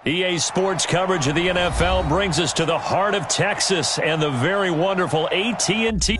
EA Sports coverage of the NFL brings us to the heart of Texas and the very wonderful AT&T.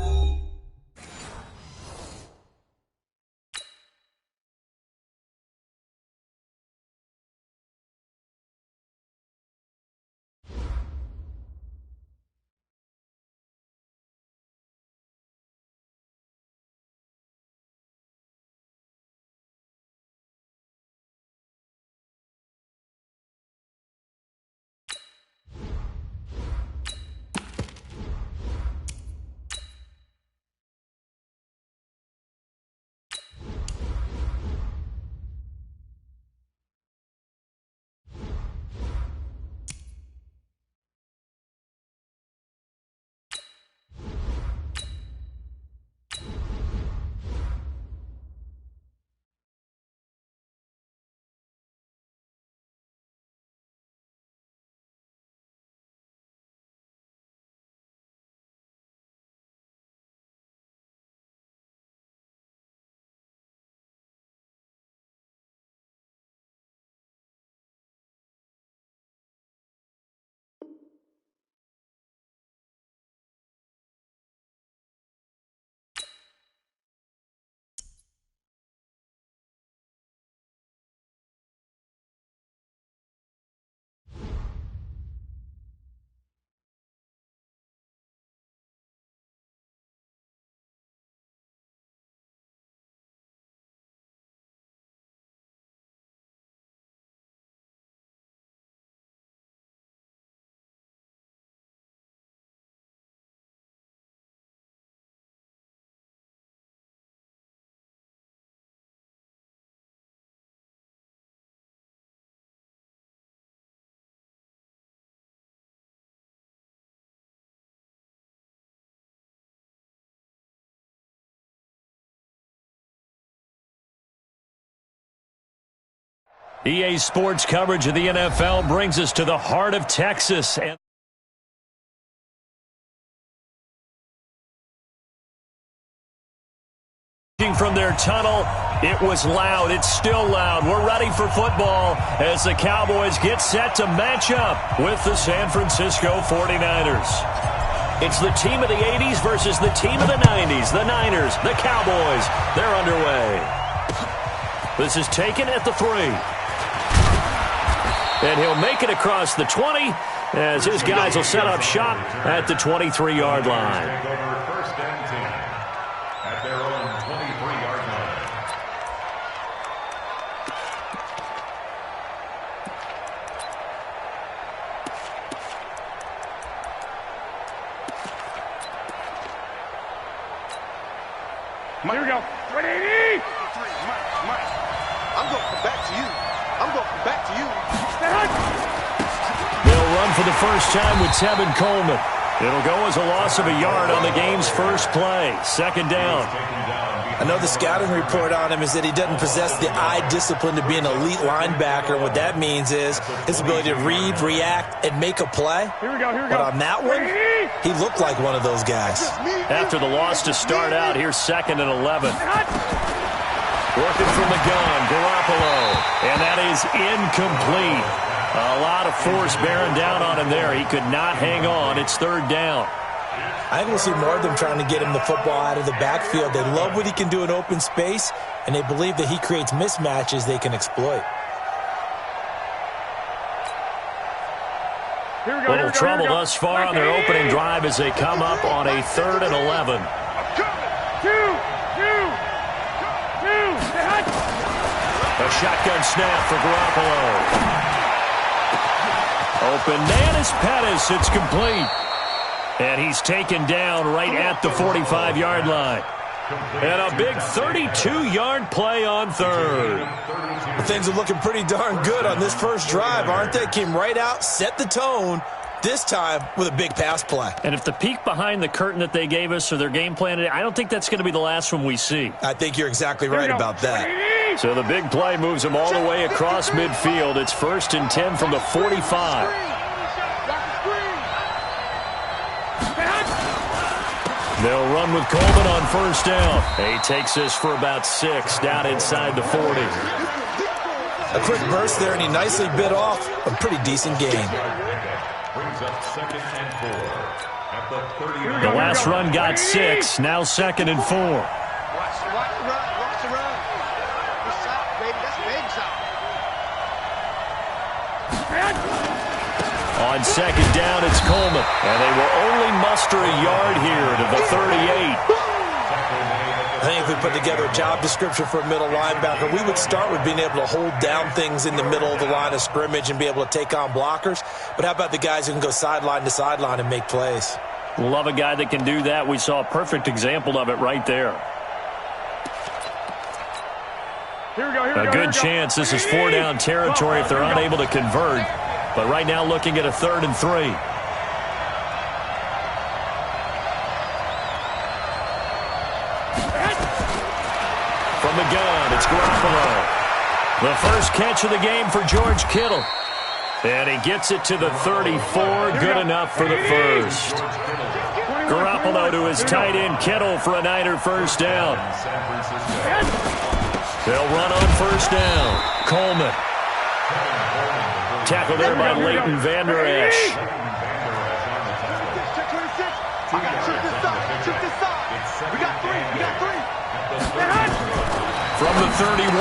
EA Sports coverage of the NFL brings us to the heart of Texas. And from their tunnel, it was loud. It's still loud. We're ready for football as the Cowboys get set to match up with the San Francisco 49ers. It's the team of the 80s versus the team of the 90s. The Niners, the Cowboys, they're underway. This is taken at the 3. And he'll make it across the 20 as his guys will set up shop at the 23-yard line. First and 10 at their own 23-yard line. Here we go. 180. Mike, I'm going to come back to you. I'm going to come back to you. They'll run for the first time with Tevin Coleman. It'll go as a loss of a yard on the game's first play. Second down. I know the scouting report on him is that he doesn't possess the eye discipline to be an elite linebacker. And what that means is his ability to read, react, and make a play. Here we go. But on that one, he looked like one of those guys. After the loss to start out, here's 2nd and 11. Working from the gun, Garoppolo. And that is incomplete. A lot of force bearing down on him there. He could not hang on. It's 3rd down. I think we'll see more of them trying to get him the football out of the backfield. They love what he can do in open space, and they believe that he creates mismatches they can exploit. Little trouble thus far on their opening drive as they come up on a 3rd and 11. A shotgun snap for Garoppolo. Open man is Pettis. It's complete. And he's taken down right at the 45-yard line. And a big 32-yard play on 3rd. Things are looking pretty darn good on this first drive, aren't they? Came right out, set the tone, this time with a big pass play. And if the peek behind the curtain that they gave us or their game plan, I don't think that's going to be the last one we see. I think you're exactly right about that. So the big play moves them all the way across midfield. It's 1st and 10 from the 45. They'll run with Coleman on 1st down. He takes this for about 6 down inside the 40. A quick burst there, and he nicely bit off a pretty decent gain. Brings up 2nd and 4 at the 30. The last run got 6, now 2nd and 4. Watch the run. Watch the run. Good shot, baby. That's a big shot. On 2nd down, it's Coleman. And they will only muster a yard here to the 38. I think if we put together a job description for a middle linebacker, we would start with being able to hold down things in the middle of the line of scrimmage and be able to take on blockers. But how about the guys who can go sideline to sideline and make plays? Love a guy that can do that. We saw a perfect example of it right there. A good chance this is 4-down territory if they're unable to convert. But right now looking at a 3rd and 3. From the gun, it's Garoppolo. The first catch of the game for George Kittle. And he gets it to the 34. Good enough for the first. Garoppolo to his tight end Kittle for a Niner first down. They'll run on first down. Coleman. Tackled there by Leighton Vander Esch. From the 31,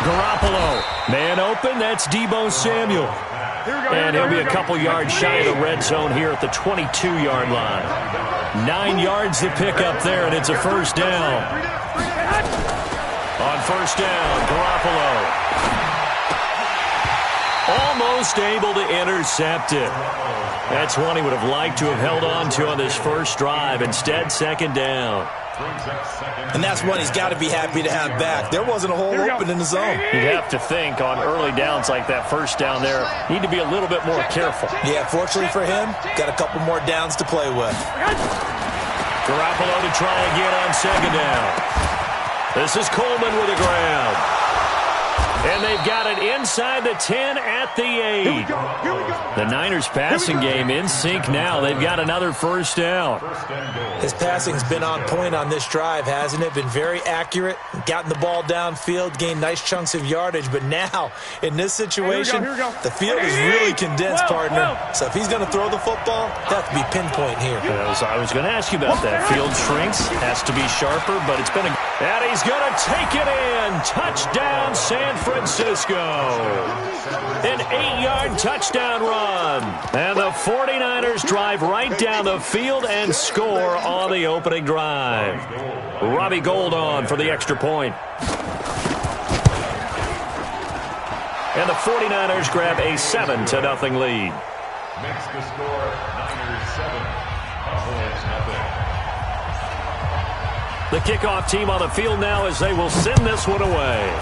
Garoppolo. Man open, that's Deebo Samuel. And he'll be a couple yards shy of the red zone here at the 22-yard line. 9 yards to pick up there, and it's a first down. On first down, Garoppolo. Almost able to intercept it. That's one he would have liked to have held on to on this first drive. Instead, 2nd down. And that's one he's got to be happy to have back. There wasn't a hole open in the zone. You'd have to think on early downs like that first down there, need to be a little bit more careful. Yeah, fortunately for him, got a couple more downs to play with. Garoppolo to try again on 2nd down. This is Coleman with a grab. And they've got it inside the 10 at the 8. The Niners passing game in sync now. They've got another first down. His passing's been on point on this drive, hasn't it? Been very accurate, gotten the ball downfield, gained nice chunks of yardage. But now, in this situation, the field is really condensed, partner. So if he's going to throw the football, that have to be pinpoint here. I was going to ask you about that. Field shrinks, has to be sharper, but it's been a... And he's going to take it in. Touchdown, San Francisco. An 8-yard touchdown run. And the 49ers drive right down the field and score on the opening drive. Robbie Gould on for the extra point. And the 49ers grab a 7-0 lead. Makes the score Niners 7, Cowboys nothing. The kickoff team on the field now as they will send this one away.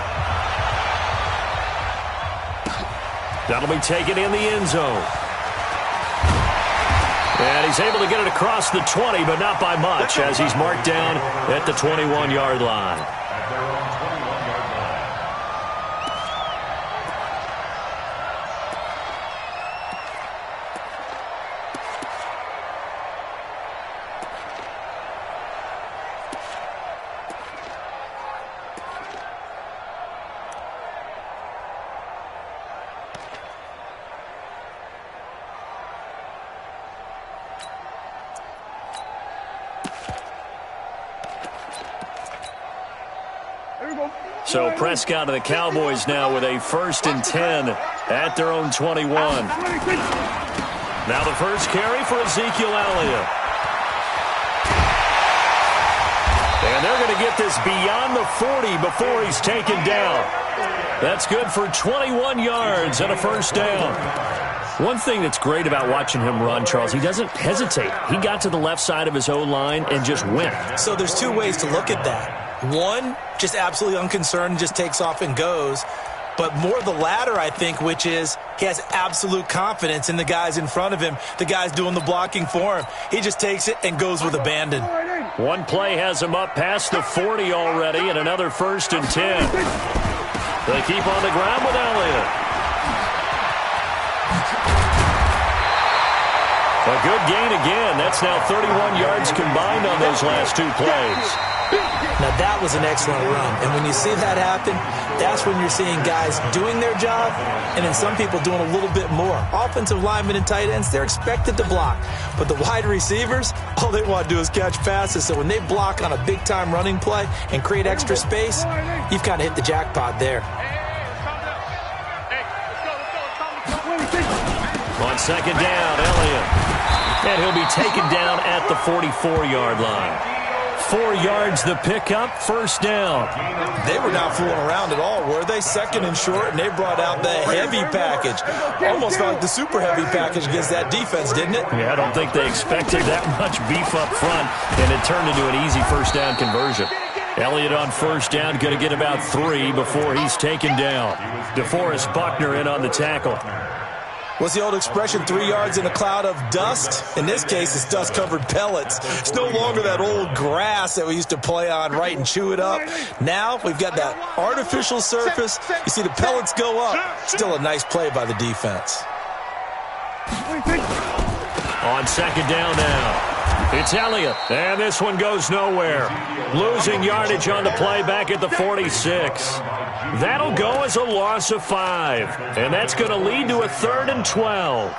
That'll be taken in the end zone. And he's able to get it across the 20, but not by much, as he's marked down at the 21-yard line. At their own 21-yard line. So Prescott of the Cowboys now with a 1st and 10 at their own 21. Now the first carry for Ezekiel Elliott. And they're going to get this beyond the 40 before he's taken down. That's good for 21 yards and a first down. One thing that's great about watching him run, Charles, he doesn't hesitate. He got to the left side of his own line and just went. So there's 2 ways to look at that. One, just absolutely unconcerned, just takes off and goes. But more the latter, I think, which is he has absolute confidence in the guys in front of him, the guys doing the blocking for him. He just takes it and goes with abandon. One play has him up past the 40 already, and another 1st and 10. They keep on the ground with Elliott. A good gain again. That's now 31 yards combined on those last 2 plays. Now, that was an excellent run. And when you see that happen, that's when you're seeing guys doing their job and then some people doing a little bit more. Offensive linemen and tight ends, they're expected to block. But the wide receivers, all they want to do is catch passes. So when they block on a big-time running play and create extra space, you've kind of hit the jackpot there. On second down, Elliott. And he'll be taken down at the 44-yard line. 4 yards the pickup, first down. They were not fooling around at all, were they? Second and short, and they brought out the heavy package. Almost felt like the super heavy package against that defense, didn't it? Yeah, I don't think they expected that much beef up front, and it turned into an easy first down conversion. Elliott on first down, going to get about 3 before he's taken down. DeForest Buckner in on the tackle. What's the old expression, 3 yards in a cloud of dust? In this case, it's dust-covered pellets. It's no longer that old grass that we used to play on, right, and chew it up. Now we've got that artificial surface. You see the pellets go up. Still a nice play by the defense. On second down now. It's Elliott, and this one goes nowhere. Losing yardage on the play back at the 46. That'll go as a loss of 5, and that's going to lead to a 3rd and 12.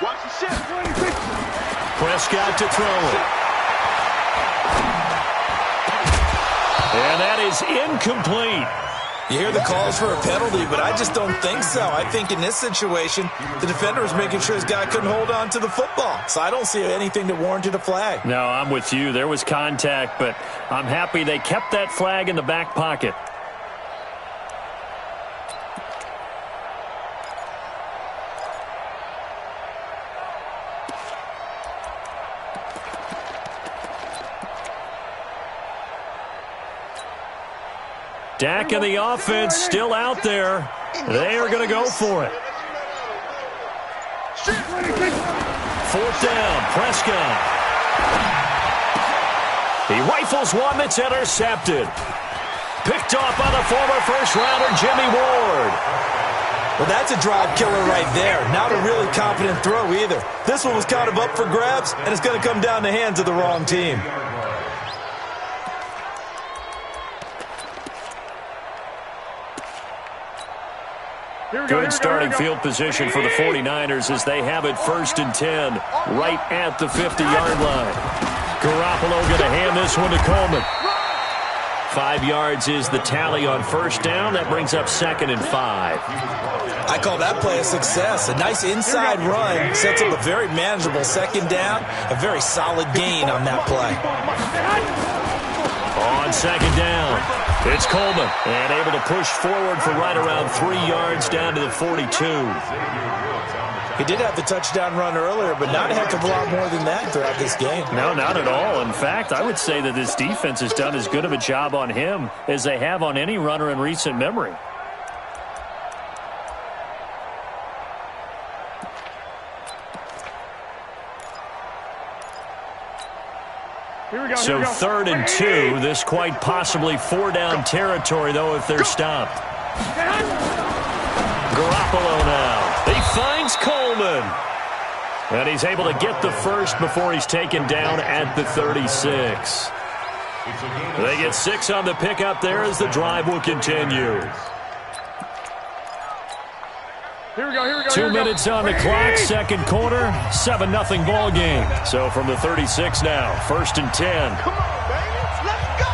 Watch the shit. Prescott to throw it. And that is incomplete. You hear the calls for a penalty, but I just don't think so. I think in this situation, the defender was making sure his guy couldn't hold on to the football. So I don't see anything that warranted a flag. No, I'm with you. There was contact, but I'm happy they kept that flag in the back pocket. Dak and the offense still out there. They are going to go for it. 4th down, Prescott. He rifles one that's intercepted. Picked off by the former first-rounder Jimmy Ward. Well, that's a drive killer right there. Not a really confident throw either. This one was kind of up for grabs, and it's going to come down the hands of the wrong team. Good starting field position for the 49ers as they have it 1st and 10 right at the 50-yard line. Garoppolo going to hand this one to Coleman. 5 yards is the tally on first down. That brings up 2nd and 5. I call that play a success. A nice inside run sets up a very manageable 2nd down. A very solid gain on that play. On 2nd down, it's Coleman, and able to push forward for right around 3 yards down to the 42. He did have the touchdown run earlier, but not a heck of a lot more than that throughout this game. No, not at all. In fact, I would say that this defense has done as good of a job on him as they have on any runner in recent memory. So 3rd and 2, this quite possibly 4-down territory, though, if they're stopped. Garoppolo now. He finds Coleman. And he's able to get the first before he's taken down at the 36. They get 6 on the pickup there as the drive will continue. Here we go. 2 minutes on the clock, second quarter, 7-0 ball game. So from the 36 now, 1st and 10. Come on, baby. Let's go.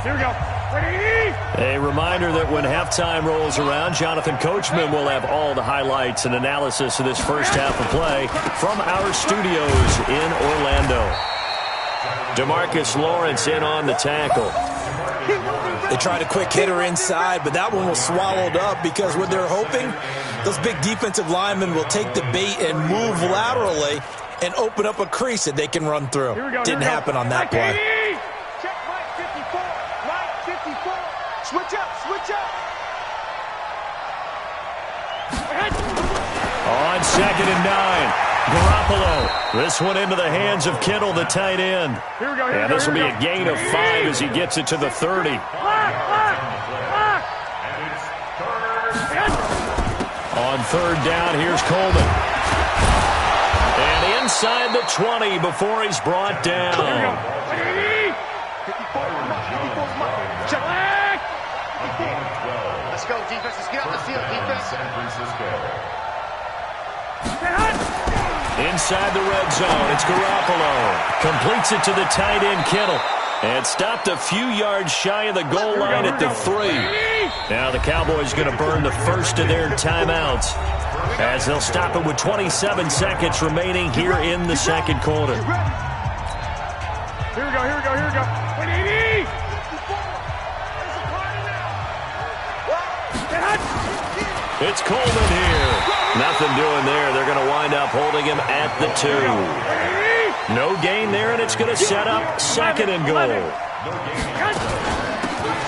Here we go. Ready? A reminder that when halftime rolls around, Jonathan Coachman will have all the highlights and analysis of this first half of play from our studios in Orlando. DeMarcus Lawrence in on the tackle. They tried a quick hitter inside, but that one was swallowed up because what they're hoping, those big defensive linemen will take the bait and move laterally and open up a crease that they can run through. Didn't happen on that play. Check right 54. Right 54. Switch up. On 2nd and 9. Garoppolo. This one into the hands of Kittle, the tight end. And this will be a gain of 5 as he gets it to the 30. On third down, here's Coleman. And inside the 20 before he's brought down. Let's go, defense. Let's get up the field, defense. San Francisco. Inside the red zone, it's Garoppolo. Completes it to the tight end, Kittle. And stopped a few yards shy of the goal line at the 3. Now the Cowboys going to burn the first of their timeouts as they'll stop it with 27 seconds remaining here in the second quarter. Here we go, here we go, here we go. 180! It's Coleman here. Nothing doing there. They're going to wind up holding him at the 2. No gain there, and it's going to set up second and goal.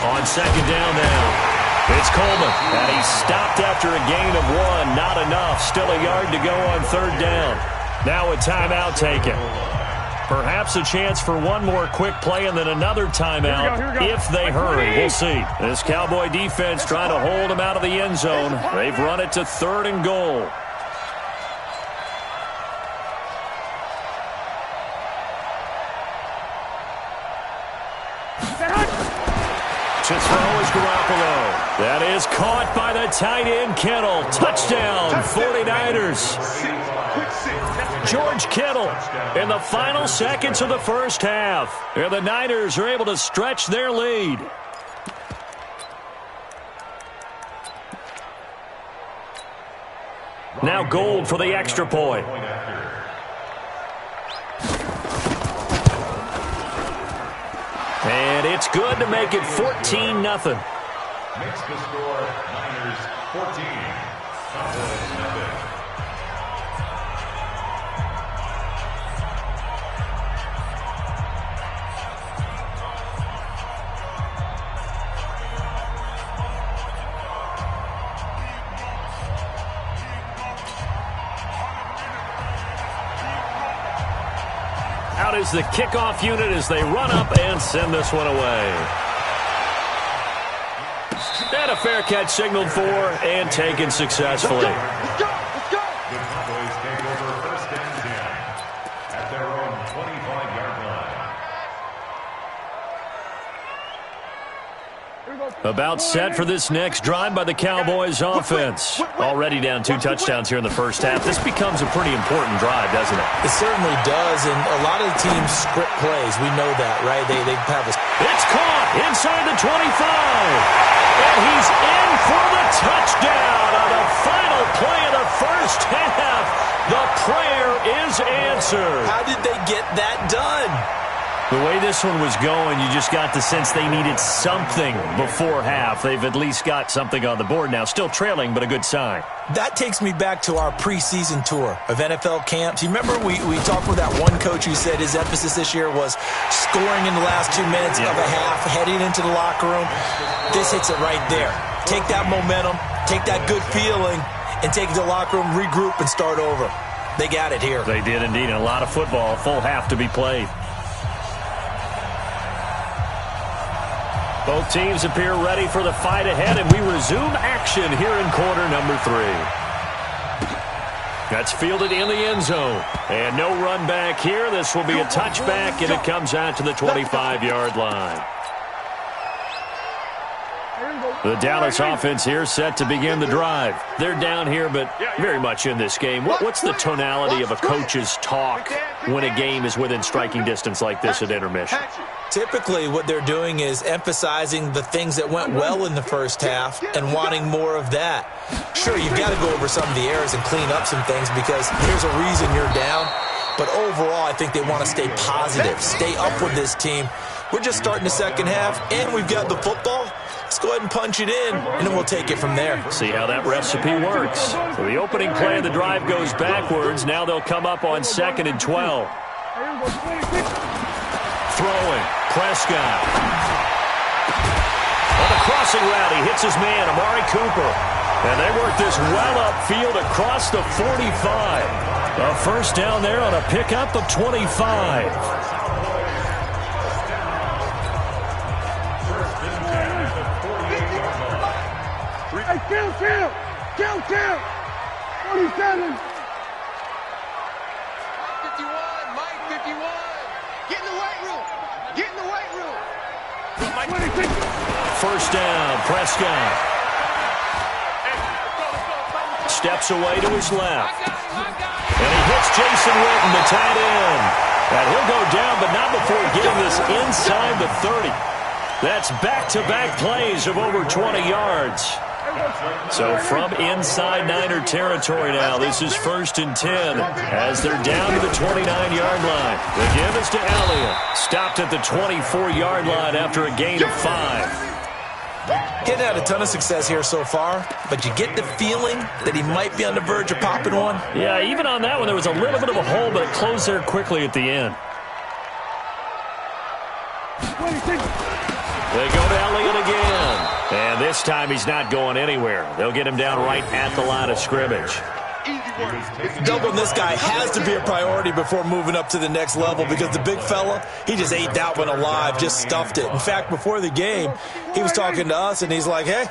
On second down now, it's Coleman. And he's stopped after a gain of 1. Not enough. Still a yard to go on third down. Now a timeout taken. Perhaps a chance for one more quick play and then another timeout if they hurry. We'll see. This Cowboy defense trying to hold him out of the end zone. They've run it to third and goal. To throw is Garoppolo. That is caught by the tight end, Kittle. Touchdown, 49ers. George Kittle in the final seconds of the first half. And the Niners are able to stretch their lead. Now Gold for the extra point. And it's good to make it 14-0. Makes the score Niners 14. Cowboys nothing. Out is the kickoff unit as they run up and send this one away. And a fair catch signaled for and taken successfully. Let's go, let's go. The Cowboys take over first and 10 at their own 25-yard line. About set for this next drive by the Cowboys offense. Already down 2 touchdowns here in the first half. This becomes a pretty important drive, doesn't it? It certainly does, and a lot of the teams script plays. We know that, right? They have a... It's caught inside the 25. And he's in for the touchdown on the final play of the first half. The prayer is answered. How did they get that done? The way this one was going, you just got the sense they needed something before half. They've at least got something on the board now. Still trailing, but a good sign. That takes me back to our preseason tour of NFL camps. You remember we talked with that one coach who said his emphasis this year was scoring in the last 2 minutes of a half, heading into the locker room. This hits it right there. Take that momentum, take that good feeling, and take it to the locker room, regroup, and start over. They got it here. They did indeed, and a lot of football, full half to be played. Both teams appear ready for the fight ahead, and we resume action here in quarter number 3. That's fielded in the end zone. And no run back here. This will be a touchback, and it comes out to the 25-yard line. The Dallas offense here set to begin the drive. They're down here, but very much in this game. What's the tonality of a coach's talk when a game is within striking distance like this at intermission? Typically, what they're doing is emphasizing the things that went well in the first half and wanting more of that. Sure, you've got to go over some of the errors and clean up some things because there's a reason you're down. But overall, I think they want to stay positive, stay up with this team. We're just starting the second half, and we've got the football. Let's go ahead and punch it in, and then we'll take it from there. See how that recipe works. So the opening play of the drive goes backwards. Now they'll come up on 2nd and 12. Throwing. Prescott. On the crossing route, he hits his man, Amari Cooper. And they work this well upfield across the 45. A first down there on a pickup of 25. Hey, kill! 47. 51, Mike, 51. Get in the weight room. Get in the weight room. 26. First down, Prescott. Steps away to his left. And he hits Jason Witten, the tight end. And he'll go down, but not before getting this inside the 30. That's back-to-back plays of over 20 yards. So from inside Niner territory now, this is 1st and 10 as they're down to the 29-yard line. The give is to Elliott. Stopped at the 24-yard line after a gain of 5. Getting had a ton of success here so far, but you get the feeling that he might be on the verge of popping one. Yeah, even on that one, there was a little bit of a hole, but it closed there quickly at the end. 26. They go to Elliott again. And this time he's not going anywhere. They'll get him down right at the line of scrimmage. Doubling this guy has to be a priority before moving up to the next level because the big fella, he just ate that one alive, just stuffed it. In fact, before the game, he was talking to us, and he's like, hey,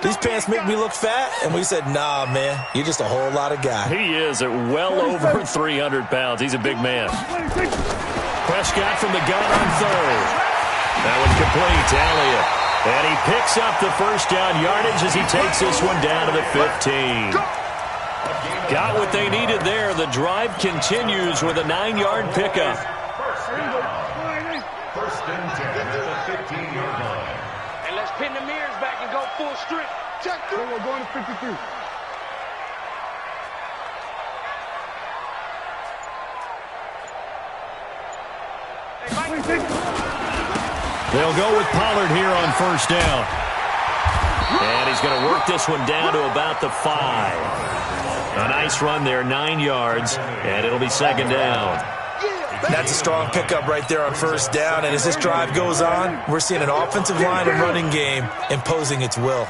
these pants make me look fat. And we said, nah, man, you're just a whole lot of guy. He is at well over 300 pounds. He's a big man. Prescott from the gun on third. That one's complete to Elliott. And he picks up the first down yardage as he takes this one down to the 15. Got what they needed there. The drive continues with a 9-yard pickup. First and 10 at the 15-yard line. And let's pin the mirrors back and go full strip. Check through. We're going to 53. They'll go with Pollard here on first down. And he's going to work this one down to about the 5. A nice run there, 9 yards, and it'll be second down. That's a strong pickup right there on first down, and as this drive goes on, we're seeing an offensive line and running game imposing its will.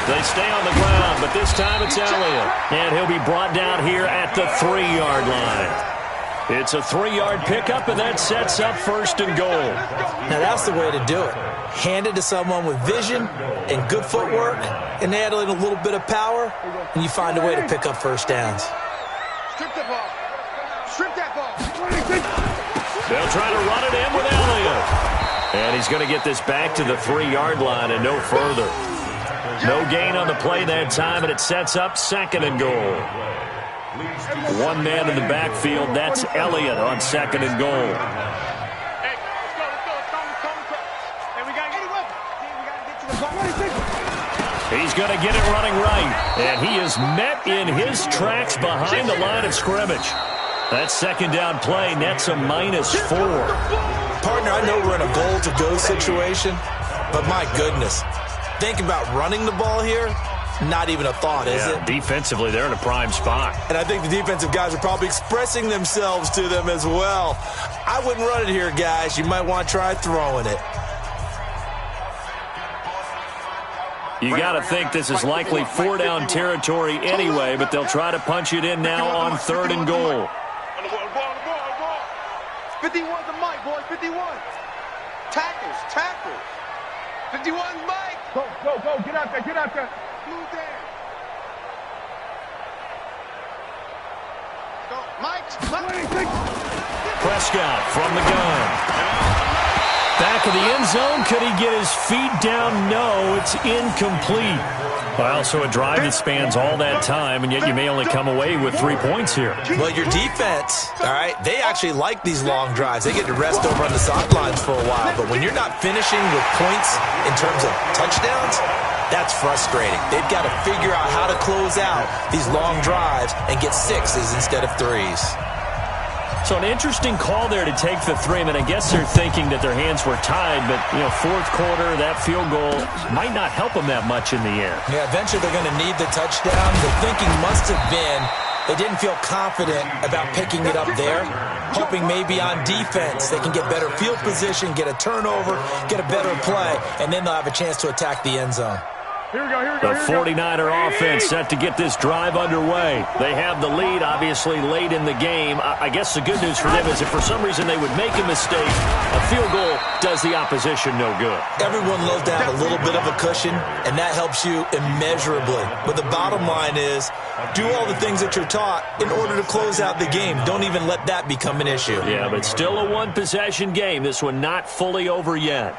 They stay on the ground, but this time it's Elliott. And he'll be brought down here at the 3-yard line. It's a 3-yard pickup, and that sets up first and goal. Now, that's the way to do it. Hand it to someone with vision and good footwork, and add in a little bit of power, and you find a way to pick up first downs. Strip the ball. Strip that ball. They'll try to run it in with Elliott. And he's going to get this back to the 3-yard line and no further. No gain on the play that time, and it sets up second and goal. One man in the backfield, that's Elliott on second and goal. Hey, let's go. Hey, we got to get to the ball. He's going to get it running right. And he is met in his tracks behind the line of scrimmage. That second down play nets a -4. Partner, I know we're in a goal-to-go situation, but my goodness, think about running the ball here. Not even a thought, is it? Defensively, they're in a prime spot. And I think the defensive guys are probably expressing themselves to them as well. I wouldn't run it here, guys. You might want to try throwing it. You got to think this is likely 4-down territory anyway, but they'll try to punch it in now on third and goal. 51's the Mike, boys. 51. Tackles. 51's Mike. Go. Get out there. Move there. Go, Mike. 26. Prescott from the gun. Back of the end zone. Could he get his feet down? No, it's incomplete. Well, so a drive that spans all that time, and yet you may only come away with 3 points here. Well, your defense, all right, they actually like these long drives. They get to rest over on the sidelines for a while. But when you're not finishing with points in terms of touchdowns, that's frustrating. They've got to figure out how to close out these long drives and get 6s instead of 3s. So an interesting call there to take the 3. I mean, I guess they're thinking that their hands were tied, but, fourth quarter, that field goal might not help them that much in the end. Yeah, eventually they're going to need the touchdown. The thinking must have been they didn't feel confident about picking it up there, hoping maybe on defense they can get better field position, get a turnover, get a better play, and then they'll have a chance to attack the end zone. The 49er offense set to get this drive underway. They have the lead, obviously, late in the game. I guess the good news for them is if for some reason they would make a mistake, a field goal does the opposition no good. Everyone loves to have a little bit of a cushion, and that helps you immeasurably. But the bottom line is, do all the things that you're taught in order to close out the game. Don't even let that become an issue. Yeah, but still a one-possession game. This one not fully over yet.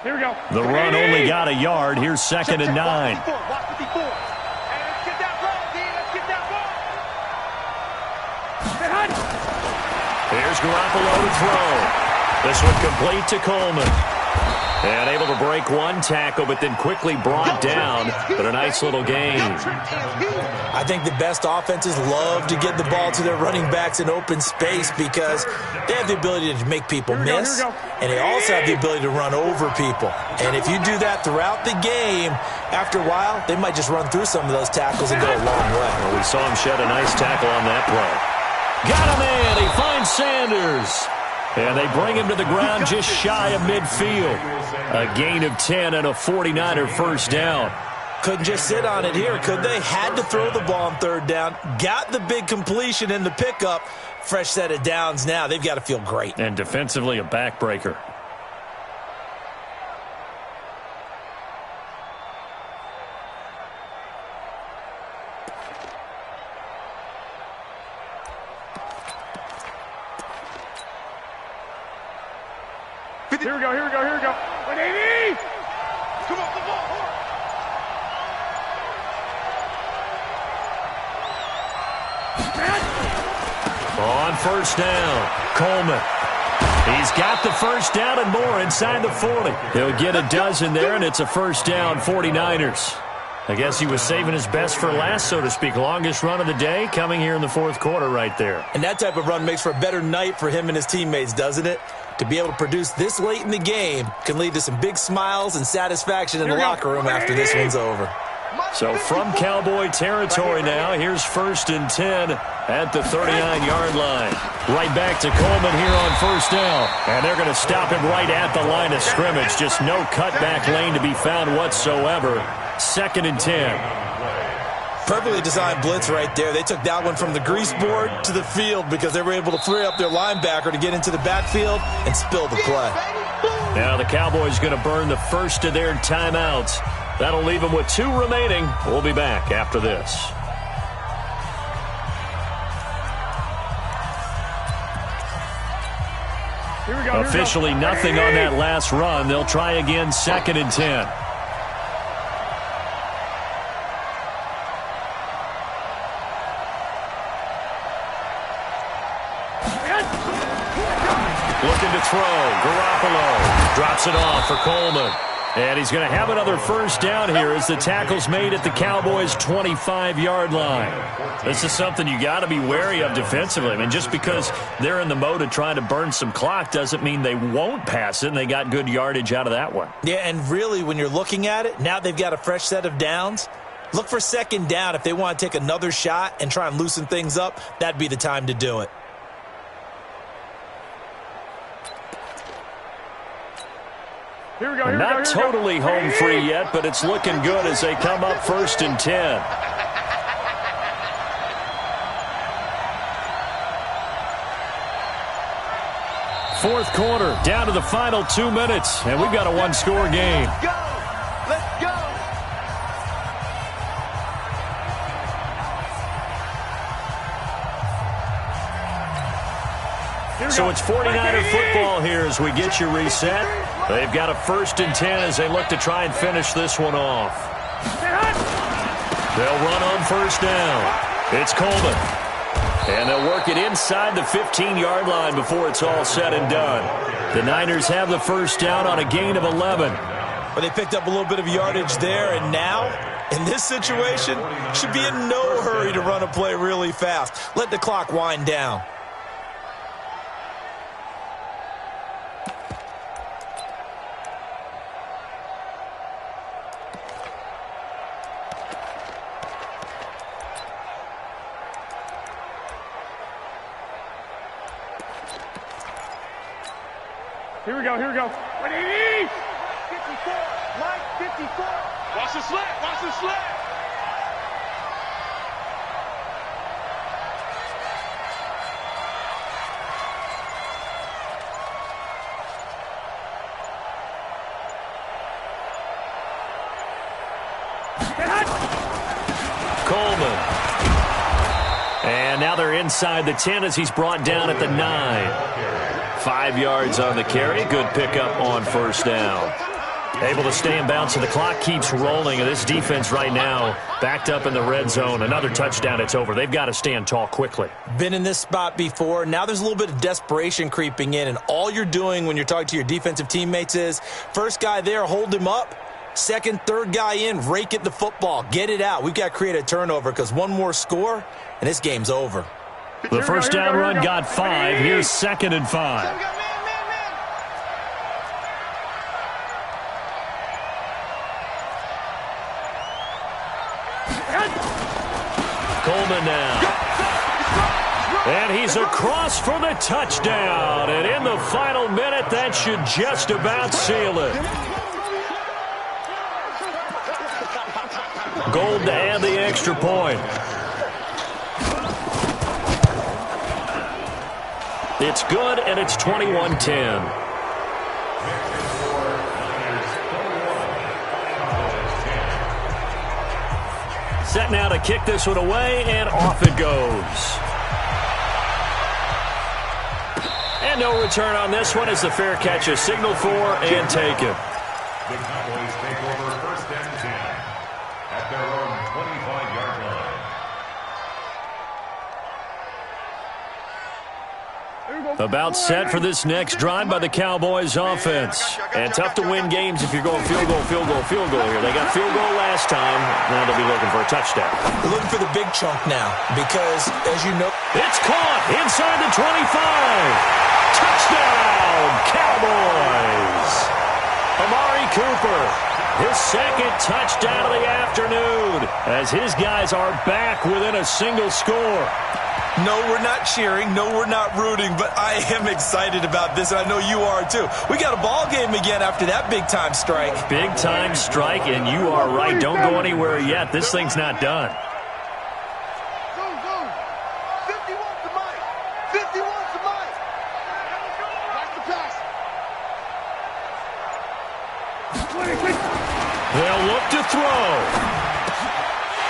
Here we go. The run only got a yard. Here's 2nd and 9. Watch 54. And let's get that ball, D. Let's get that ball. Here's Garoppolo to throw. This one complete to Coleman. And able to break one tackle, but then quickly brought down. But a nice little gain. I think the best offenses love to get the ball to their running backs in open space because they have the ability to make people miss, and they also have the ability to run over people. And if you do that throughout the game, after a while, they might just run through some of those tackles and go a long way. Well, we saw him shed a nice tackle on that play. Got him in. He finds Sanders. And they bring him to the ground just shy of midfield. A gain of 10 and a 49er first down. Couldn't just sit on it here, could they? Had to throw the ball on 3rd down. Got the big completion in the pickup. Fresh set of downs now. They've got to feel great. And defensively, a backbreaker. Here we go. 180. Come on, the ball. On 1st down, Coleman. He's got the first down and more inside the 40. He'll get a dozen there, and it's a first down, 49ers. I guess he was saving his best for last, so to speak. Longest run of the day coming here in the 4th quarter right there. And that type of run makes for a better night for him and his teammates, doesn't it? To be able to produce this late in the game can lead to some big smiles and satisfaction in the locker room after this one's over. So from Cowboy territory now, here's 1st and 10 at the 39-yard line. Right back to Coleman here on 1st down. And they're going to stop him right at the line of scrimmage. Just no cutback lane to be found whatsoever. 2nd and 10. Perfectly designed blitz right there. They took that one from the grease board to the field because they were able to free up their linebacker to get into the backfield and spill the play. Now the Cowboys going to burn the first of their timeouts. That'll leave them with 2 remaining. We'll be back after this. Here we go. Officially nothing on that last run. They'll try again, 2nd and 10. Looking to throw. Garoppolo drops it off for Coleman. And he's going to have another first down here as the tackle's made at the Cowboys' 25-yard line. This is something you got to be wary of defensively. I mean, just because they're in the mode of trying to burn some clock doesn't mean they won't pass it, and they got good yardage out of that one. Yeah, and really, when you're looking at it, now they've got a fresh set of downs. Look for 2nd down. If they want to take another shot and try and loosen things up, that'd be the time to do it. Not totally home free yet, but it's looking good as they come up 1st and 10. Fourth quarter, down to the final 2 minutes, and we've got a 1-score game. Let's go. So it's 49er football here as we get you reset. They've got a 1st and 10 as they look to try and finish this one off. They'll run on 1st down. It's Coleman. And they'll work it inside the 15-yard line before it's all said and done. The Niners have the first down on a gain of 11. But they picked up a little bit of yardage there, and now, in this situation, should be in no hurry to run a play really fast. Let the clock wind down. Here we go. 180. 54. Mike, 54. Watch the slant. Watch the slant. Coleman. And now they're inside the 10 as he's brought down at the 9. 5 yards on the carry. Good pickup on first down. Able to stay in bounds, and the clock keeps rolling. And this defense right now backed up in the red zone. Another touchdown, it's over. They've got to stand tall quickly. Been in this spot before. Now there's a little bit of desperation creeping in, and all you're doing when you're talking to your defensive teammates is first guy there, hold him up. Second, third guy in, rake at the football. Get it out. We've got to create a turnover because one more score, and this game's over. The first down run got 5. Here's 2nd and 5. Coleman now. And he's across for the touchdown. And in the final minute, that should just about seal it. Gold to add the extra point. It's good, and it's 21-10. Set now to kick this one away, and off it goes. And no return on this one as the fair catch is signaled for and taken. The Cowboys take over 1st and 10 at their own 25-yard line. About set for this next drive by the Cowboys offense. And tough to win games if you're going field goal here. They got field goal last time. Now they'll be looking for a touchdown. They're looking for the big chunk now because, as you know, it's caught inside the 25. Touchdown, Cowboys. Amari Cooper, his 2nd touchdown of the afternoon as his guys are back within a single score. no, we're not cheering, no, we're not rooting, but I am excited about this, and I know you are too. We got a ball game again after that big-time strike. Big-time strike, and you are right. Don't go anywhere yet. This thing's not done. 51's the mic. 51's the mic. Watch the pass. They'll look to throw.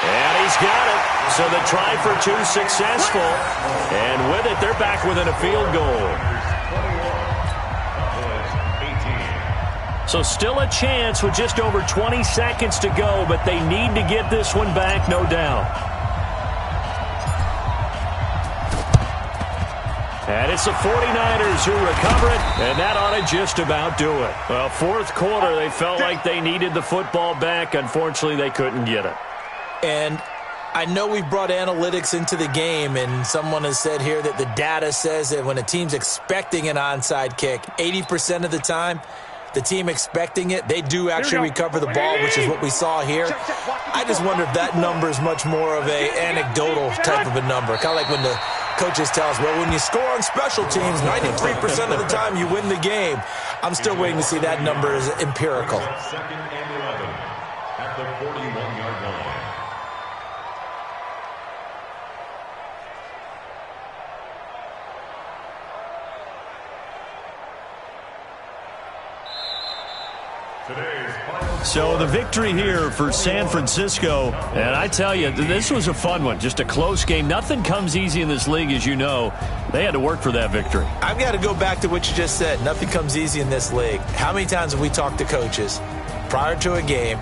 And he's got it. So the try for 2 successful. And with it, they're back within a field goal. So still a chance with just over 20 seconds to go, but they need to get this one back, no doubt. And it's the 49ers who recover it, and that ought to just about do it. Well, 4th quarter, they felt like they needed the football back. Unfortunately, they couldn't get it. And I know we've brought analytics into the game, and someone has said here that the data says that when a team's expecting an onside kick, 80% of the time, the team expecting it, they do actually recover the ball, which is what we saw here. I just wonder if that number is much more of a anecdotal type of a number. Kind of like when the coaches tell us, well, when you score on special teams, 93% of the time you win the game. I'm still waiting to see that number is empirical. 2nd and 11 at the 41-yard line. So the victory here for San Francisco, and I tell you, this was a fun one, just a close game. Nothing comes easy in this league, as you know. They had to work for that victory. I've got to go back to what you just said. Nothing comes easy in this league. How many times have we talked to coaches prior to a game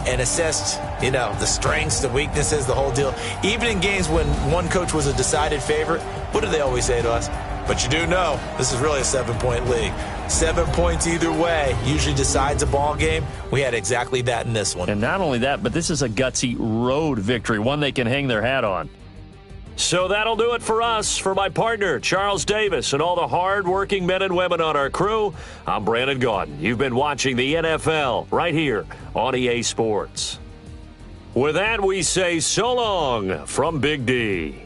and assessed, the strengths, the weaknesses, the whole deal? Even in games when one coach was a decided favorite, what do they always say to us? But you do know this is really a 7-point league. 7 points either way usually decides a ball game. We had exactly that in this one. And not only that, but this is a gutsy road victory, one they can hang their hat on. So that'll do it for us. For my partner, Charles Davis, and all the hard-working men and women on our crew, I'm Brandon Gaudin. You've been watching the NFL right here on EA Sports. With that, we say so long from Big D.